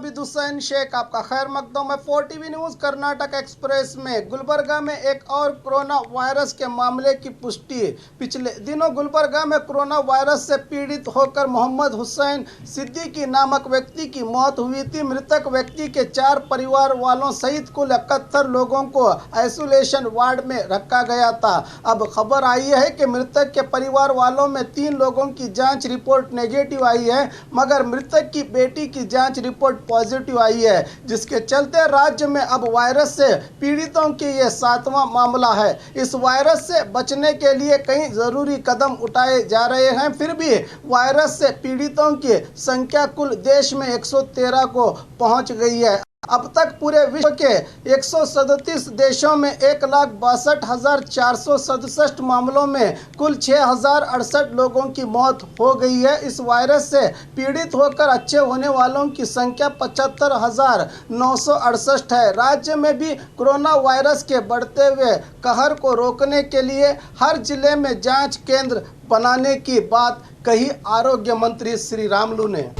आबिद हुसैन शेख, आपका खैर मकदम है 4TV न्यूज़ कर्नाटक एक्सप्रेस में। गुलबर्गा में एक और कोरोना वायरस के मामले की पुष्टि। पिछले दिनों गुलबर्गा में कोरोना वायरस से पीड़ित होकर मोहम्मद हुसैन सिद्दीकी नामक व्यक्ति की मौत हुई थी। मृतक व्यक्ति के 4 परिवार वालों सहित कुल 71 लोगों को आइसोलेशन वार्ड में रखा गया था। अब खबर आई है कि मृतक के परिवार वालों में 3 लोगों की जाँच रिपोर्ट नेगेटिव आई है, मगर मृतक की बेटी की जांच रिपोर्ट पॉजिटिव आई है, जिसके चलते राज्य में अब वायरस से पीड़ितों के ये 7वां मामला है। इस वायरस से बचने के लिए कई जरूरी कदम उठाए जा रहे हैं, फिर भी वायरस से पीड़ितों की संख्या कुल देश में 113 को पहुंच गई है। अब तक पूरे विश्व के 137 देशों में 1,62,467 मामलों में कुल 6,068 लोगों की मौत हो गई है। इस वायरस से पीड़ित होकर अच्छे होने वालों की संख्या 75,968 है। राज्य में भी कोरोना वायरस के बढ़ते हुए कहर को रोकने के लिए हर जिले में जांच केंद्र बनाने की बात कही आरोग्य मंत्री श्री रामुलु ने।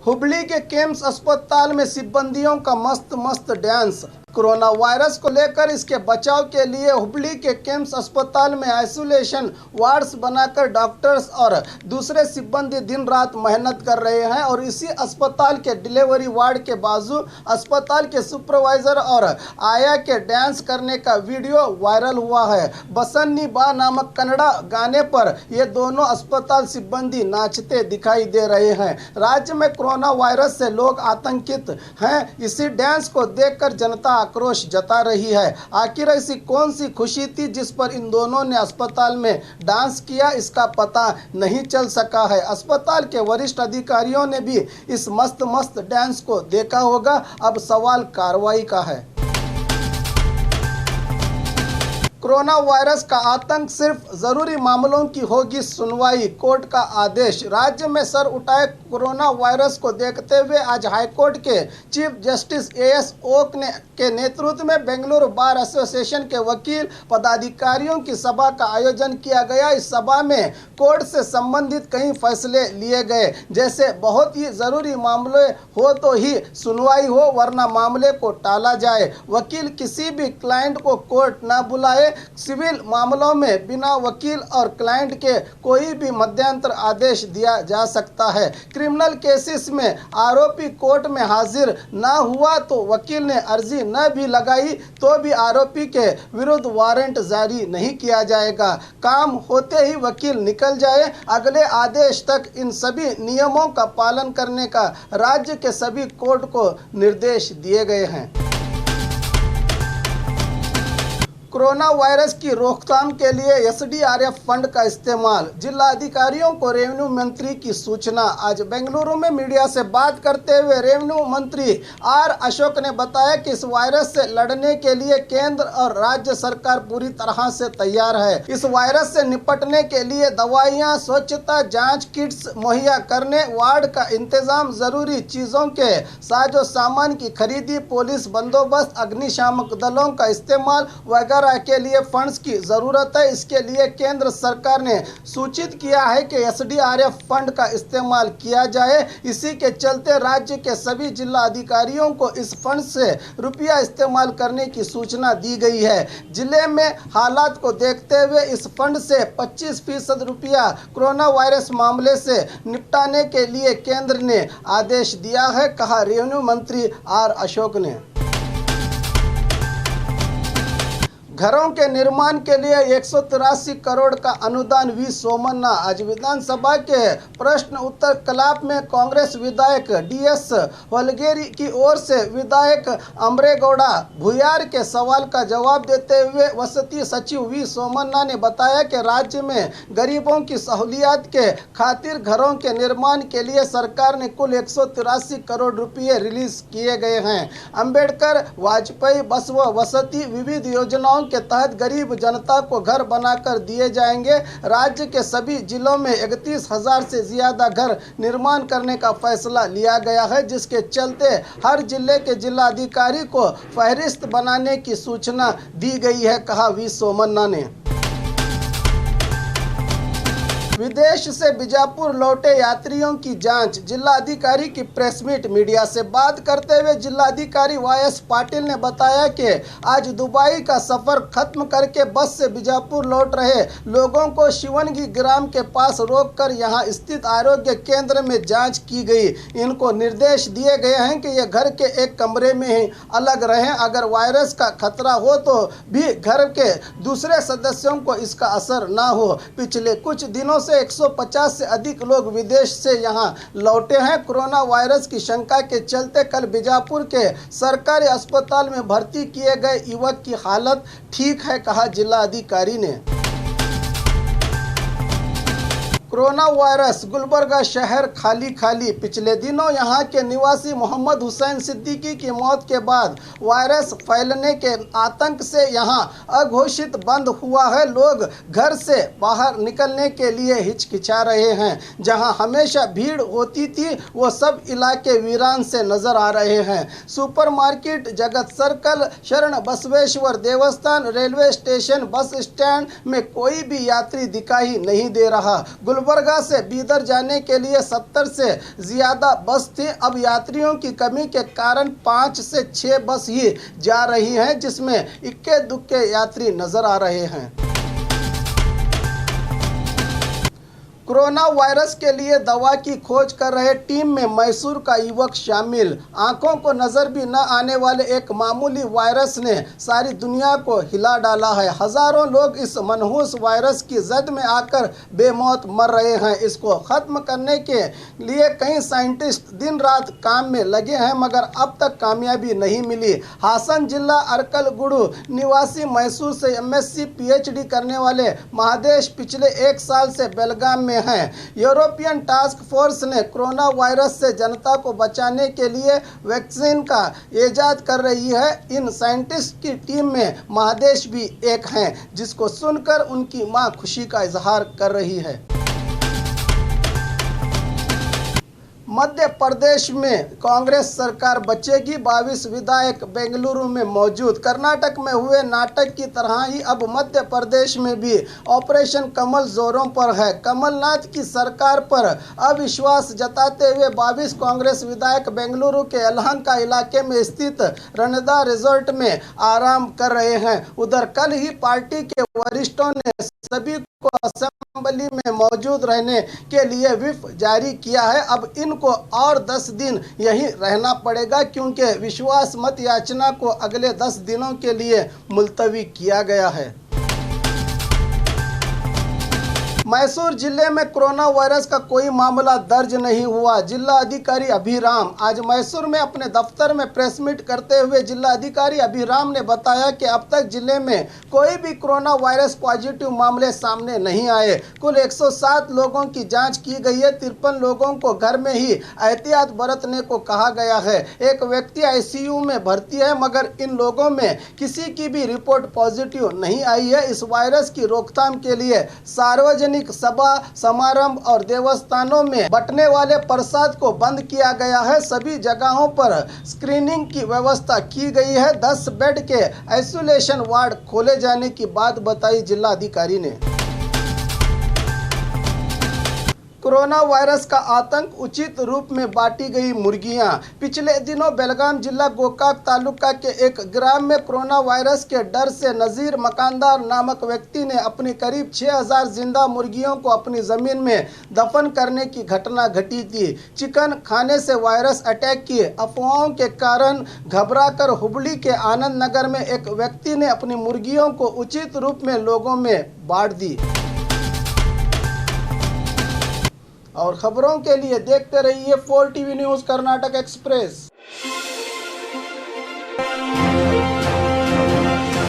हुबली के केम्स अस्पताल में सिब्बंदियों का मस्त डांस। कोरोना वायरस को लेकर इसके बचाव के लिए हुबली के केम्स अस्पताल में आइसोलेशन वार्ड्स बनाकर डॉक्टर्स और दूसरे सिब्बंदी दिन रात मेहनत कर रहे हैं और इसी अस्पताल के डिलीवरी वार्ड के बाजू अस्पताल के सुपरवाइजर और आया के डांस करने का वीडियो वायरल हुआ है। बसन्नी बा नामक कन्नड़ा गाने पर ये दोनों अस्पताल सिब्बंदी नाचते दिखाई दे रहे हैं। राज्य में कोरोना वायरस से लोग आतंकित हैं। इसी डांस को देखकर जनता आक्रोश जता रही है। आखिर ऐसी कौन सी खुशी थी जिस पर इन दोनों ने अस्पताल में डांस किया, इसका पता नहीं चल सका है। अस्पताल के वरिष्ठ अधिकारियों ने भी इस मस्त डांस को देखा होगा। अब सवाल कार्रवाई का है। कोरोना वायरस का आतंक, सिर्फ जरूरी मामलों की होगी सुनवाई, कोर्ट का आदेश। राज्य में सर उठाए कोरोना वायरस को देखते हुए आज हाईकोर्ट के चीफ जस्टिस AS ओक के नेतृत्व में बेंगलुरु बार एसोसिएशन के वकील पदाधिकारियों की सभा का आयोजन किया गया। इस सभा में कोर्ट से संबंधित कई फैसले लिए गए, जैसे बहुत ही जरूरी मामले हो तो ही सुनवाई हो, वरना मामले को टाला जाए। वकील किसी भी क्लाइंट को कोर्ट न बुलाए। सिविल मामलों में बिना वकील और क्लाइंट के कोई भी मध्यंतर आदेश दिया जा सकता है। क्रिमिनल केसेस में आरोपी कोर्ट में हाजिर न हुआ तो वकील ने अर्जी न भी लगाई तो भी आरोपी के विरुद्ध वारंट जारी नहीं किया जाएगा। काम होते ही वकील निकल जाए। अगले आदेश तक इन सभी नियमों का पालन करने का राज्य के सभी कोर्ट को निर्देश दिए गए हैं। कोरोना वायरस की रोकथाम के लिए SDRF फंड का इस्तेमाल, जिला अधिकारियों को रेवेन्यू मंत्री की सूचना। आज बेंगलुरु में मीडिया से बात करते हुए रेवेन्यू मंत्री R अशोक ने बताया कि इस वायरस से लड़ने के लिए केंद्र और राज्य सरकार पूरी तरह से तैयार है। इस वायरस से निपटने के लिए दवाइयां, स्वच्छता जांच किट्स मुहैया करने, वार्ड का इंतजाम, जरूरी चीजों के साजो सामान की खरीदी, पुलिस बंदोबस्त, अग्निशामक दलों का इस्तेमाल वगैरह के लिए फंड्स की जरूरत है। इसके लिए केंद्र सरकार ने सूचित किया है कि SDRF फंड का इस्तेमाल किया जाए। इसी के चलते राज्य के सभी जिला अधिकारियों को इस फंड से रुपया इस्तेमाल करने की सूचना दी गई है। जिले में हालात को देखते हुए इस फंड से 25% रुपया कोरोना वायरस मामले से निपटाने के लिए केंद्र ने आदेश दिया है, कहा रेवेन्यू मंत्री R अशोक ने। घरों के निर्माण के लिए 183 करोड़ का अनुदान वी सोमन्ना। आज विधानसभा के प्रश्न उत्तर कलाप में कांग्रेस विधायक DS वलगेरी की ओर से विधायक अमरेगौड़ा भुयार के सवाल का जवाब देते हुए वसती सचिव वी सोमन्ना ने बताया कि राज्य में गरीबों की सहूलियत के खातिर घरों के निर्माण के लिए सरकार ने कुल 183 करोड़ रुपये रिलीज किए गए हैं। अंबेडकर, वाजपेयी, बसव वसती विविध योजनाओं के तहत गरीब जनता को घर बनाकर दिए जाएंगे। राज्य के सभी जिलों में 31,000 से ज्यादा घर निर्माण करने का फैसला लिया गया है, जिसके चलते हर जिले के जिलाधिकारी को फहरिस्त बनाने की सूचना दी गई है, कहा वी सोमन्ना ने। विदेश से बीजापुर लौटे यात्रियों की जांच, जिलाधिकारी की प्रेस मीट। मीडिया से बात करते हुए जिलाधिकारी YS पाटिल ने बताया कि आज दुबई का सफर खत्म करके बस से बीजापुर लौट रहे लोगों को शिवनगी ग्राम के पास रोककर यहां स्थित आरोग्य केंद्र में जांच की गई। इनको निर्देश दिए गए हैं कि ये घर के एक कमरे में ही अलग रहें। अगर वायरस का खतरा हो तो भी घर के दूसरे सदस्यों को इसका असर ना हो। पिछले कुछ दिनों से 150 से अधिक लोग विदेश से यहां लौटे हैं। कोरोना वायरस की शंका के चलते कल बीजापुर के सरकारी अस्पताल में भर्ती किए गए युवक की हालत ठीक है, कहा जिलाधिकारी ने। कोरोना वायरस, गुलबर्गा शहर खाली खाली। पिछले दिनों यहां के निवासी मोहम्मद हुसैन सिद्दीकी की मौत के बाद वायरस फैलने के आतंक से यहां अघोषित बंद हुआ है। लोग घर से बाहर निकलने के लिए हिचकिचा रहे हैं। जहां हमेशा भीड़ होती थी वो सब इलाके वीरान से नजर आ रहे हैं। सुपरमार्केट, जगत सर्कल, शरण बसवेश्वर देवस्थान, रेलवे स्टेशन, बस स्टैंड में कोई भी यात्री दिखाई नहीं दे रहा। गुलबर्गा से बीदर जाने के लिए 70 से ज्यादा बस थी। अब यात्रियों की कमी के कारण 5 से 6 बस ही जा रही हैं, जिसमें इक्के दुक्के यात्री नजर आ रहे हैं। कोरोना वायरस के लिए दवा की खोज कर रहे टीम में मैसूर का युवक शामिल। आंखों को नजर भी न आने वाले एक मामूली वायरस ने सारी दुनिया को हिला डाला है। हजारों लोग इस मनहूस वायरस की जद में आकर बेमौत मर रहे हैं। इसको खत्म करने के लिए कई साइंटिस्ट दिन रात काम में लगे हैं, मगर अब तक कामयाबी नहीं मिली। हासन जिला अरकलगुडू निवासी मैसूर से MSc PhD करने वाले महादेश पिछले 1 साल से बेलगाम में हैं। यूरोपियन टास्क फोर्स ने कोरोना वायरस से जनता को बचाने के लिए वैक्सीन का इजाद कर रही है। इन साइंटिस्ट की टीम में महादेश भी एक हैं, जिसको सुनकर उनकी मां खुशी का इजहार कर रही है। मध्य प्रदेश में कांग्रेस सरकार बचेगी, 22 विधायक बेंगलुरु में मौजूद। कर्नाटक में हुए नाटक की तरह ही अब मध्य प्रदेश में भी ऑपरेशन कमल जोरों पर है। कमलनाथ की सरकार पर अविश्वास जताते हुए 22 कांग्रेस विधायक बेंगलुरु के यलहंका इलाके में स्थित रणदा रिजॉर्ट में आराम कर रहे हैं। उधर कल ही पार्टी के वरिष्ठों ने सभी को असेंबली में मौजूद रहने के लिए व्हिप जारी किया है। अब इनको और 10 दिन यहीं रहना पड़ेगा, क्योंकि विश्वास मत याचना को अगले 10 दिनों के लिए मुलतवी किया गया है। मैसूर जिले में कोरोना वायरस का कोई मामला दर्ज नहीं हुआ। जिला अधिकारी अभिराम आज मैसूर में अपने दफ्तर में प्रेस मीट करते हुए जिला अधिकारी अभिराम ने बताया कि अब तक जिले में कोई भी कोरोना वायरस पॉजिटिव मामले सामने नहीं आए। कुल 107 लोगों की जांच की गई है। 53 लोगों को घर में ही एहतियात बरतने को कहा गया है। एक व्यक्ति ICU में भर्ती है, मगर इन लोगों में किसी की भी रिपोर्ट पॉजिटिव नहीं आई है। इस वायरस की रोकथाम के लिए सार्वजनिक सभा समारंभ और देवस्थानों में बंटने वाले प्रसाद को बंद किया गया है। सभी जगहों पर स्क्रीनिंग की व्यवस्था की गई है। 10 बेड के आइसोलेशन वार्ड खोले जाने की बात बताई जिला अधिकारी ने। कोरोना वायरस का आतंक, उचित रूप में बांटी गई मुर्गियां। पिछले दिनों बेलगाम जिला गोकाक तालुका के एक ग्राम में कोरोना वायरस के डर से नजीर मकानदार नामक व्यक्ति ने अपनी करीब 6000 जिंदा मुर्गियों को अपनी जमीन में दफन करने की घटना घटी थी। चिकन खाने से वायरस अटैक की अफवाहों के कारण घबराकर हुबली के आनंद नगर में एक व्यक्ति ने अपनी मुर्गियों को उचित रूप में लोगों में बांट दी। और खबरों के लिए देखते रहिए 4 TV न्यूज़ कर्नाटक एक्सप्रेस।